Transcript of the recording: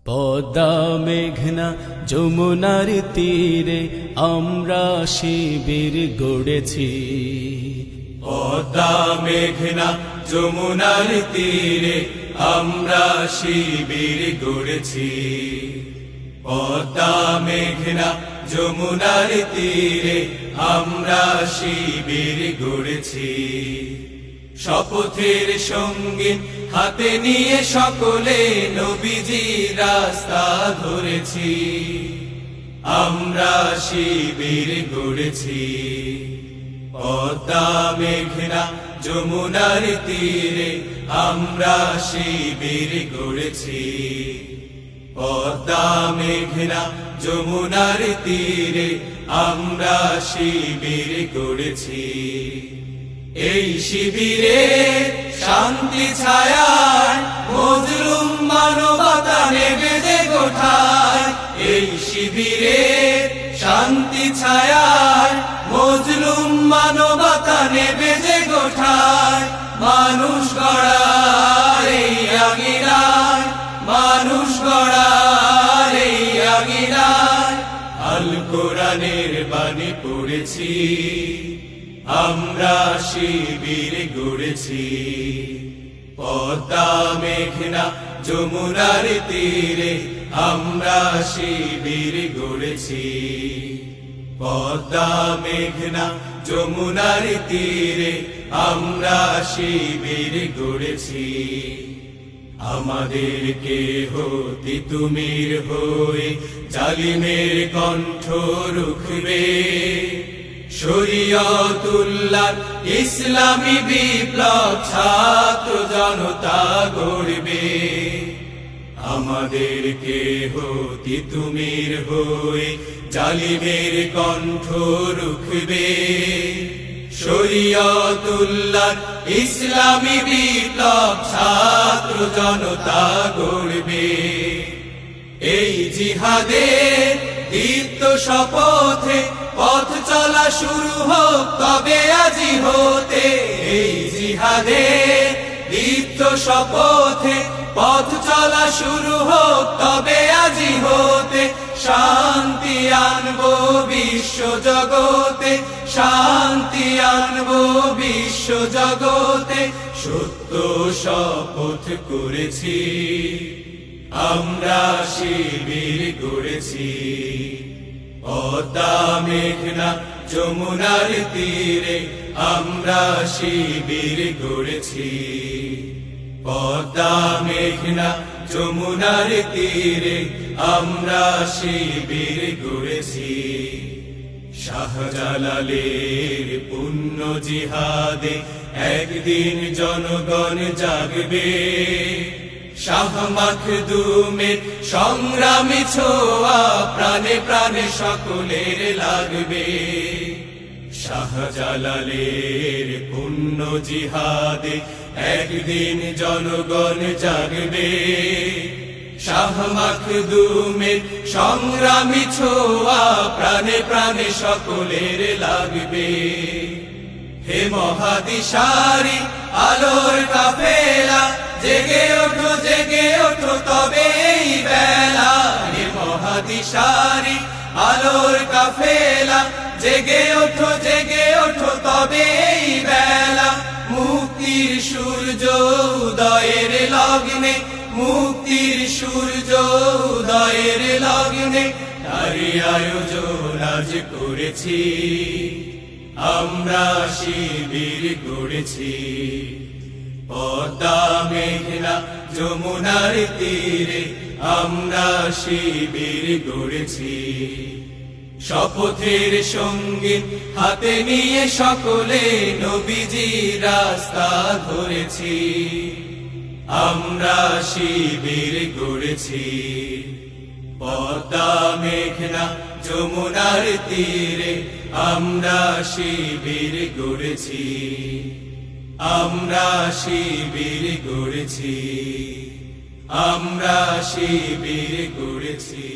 পদ্মা মেঘনা যমুনার তীরে আমরা শিবির গড়েছি। পদ্মা মেঘনা যমুনার তীরে আমরা শিবির গড়েছি। পদ্মা মেঘনা যমুনার তীরে আমরা শিবির গড়েছি। শপথের সঙ্গে হাতে নিয়ে সকলে নবীজির রাস্তা ধরেছি। আমরা শিবির গড়েছি। পদ্মা মেঘনা যমুনার তীরে আমরা শিবির গড়েছি। পদ্মা মেঘনা যমুনার তীরে আমরা শিবির গড়েছি। এই শিবিরে শান্তি ছায়ায় মজলুম মানবতা নেবে যে গোঠায়। এই শিবিরে শান্তি ছায়ায় মজলুম মানবতা নেবে যে গোঠায়। মানুষ গড়ার এই আঙিনায়, মানুষ গড়ার এই আঙিনায় আল কোরআনের বাণী পড়েছি। আমরা শিবির গড়েছি। পদ্মা মেঘনা যমুনার তীরে আমরা শিবির গড়েছি। পদ্মা মেঘনা যমুনার তীরে আমরা শিবির গড়েছি। আমাদেরকে হতে তুমির হয়ে জালিমের কণ্ঠ রুখবে। শরীয়তুল্লাহ ইসলামী বিপ্লব ছাত্র জনতা গড়বে। আমাদেরকে হতে তুমির হয়ে জালিমের কণ্ঠ রুখবে। শরীয়তুল্লাহ ইসলামী বিপ্লব ছাত্র জনতা গড়বে। এই জিহাদের দীপ্ত শপথে পথ চলা শুরু হোক তবে আজি হতে। এই জিহাদের দীপ্ত শপথে পথ চলা শুরু হোক তবে আজি হতে। শান্তি আনবো বিশ্ব জগতে, শান্তি আনবো বিশ্ব জগতে। সত্য শপথ করেছি, আমরা শিবির গড়েছি। পদ্মা মেঘনা যমুনার তীরে আমরা শিবির গড়েছি। পদ্মা মেঘনা যমুনার তীরে আমরা শিবির গড়েছি। শাহজালালের পুণ্য জিহাদে একদিন জনগণ জাগবে। শাহ মাখদুমের সংগ্রামী ছোঁয়া প্রাণে প্রাণে সকলের লাগবে। শাহজালালের পুণ্য জিহাদে একদিন জনগণ জাগবে। শাহ মাখদুমের সংগ্রামী ছোঁয়া প্রাণে প্রাণে সকলের লাগবে। হে মহাদিশারি আলোর কাফেলা জেগে ওঠো, জেগে ওঠো তবে এই বেলা। হে মহাদিশারি আলোর কাফেলা জেগে ওঠো, জেগে ওঠো তবে এই বেলা। মুক্তির সূর্য উদয়ের লগ্নে, মুক্তির সূর্য উদয়ের লগ্নে তারই আয়োজন আজ করেছি। আমরা শিবির গড়েছি। পদ্মা মেঘনা যমুনার তীরে আমরা শিবির গড়েছি। শপথের সঙ্গে হাতে নিয়ে সকলে নবীজির রাস্তা ধরেছি। আমরা শিবির গড়েছি। পদ্মা মেঘনা যমুনার তীরে আমরা শিবির গড়েছি। আমরা শিবির গড়েছি। আমরা শিবির গড়েছি।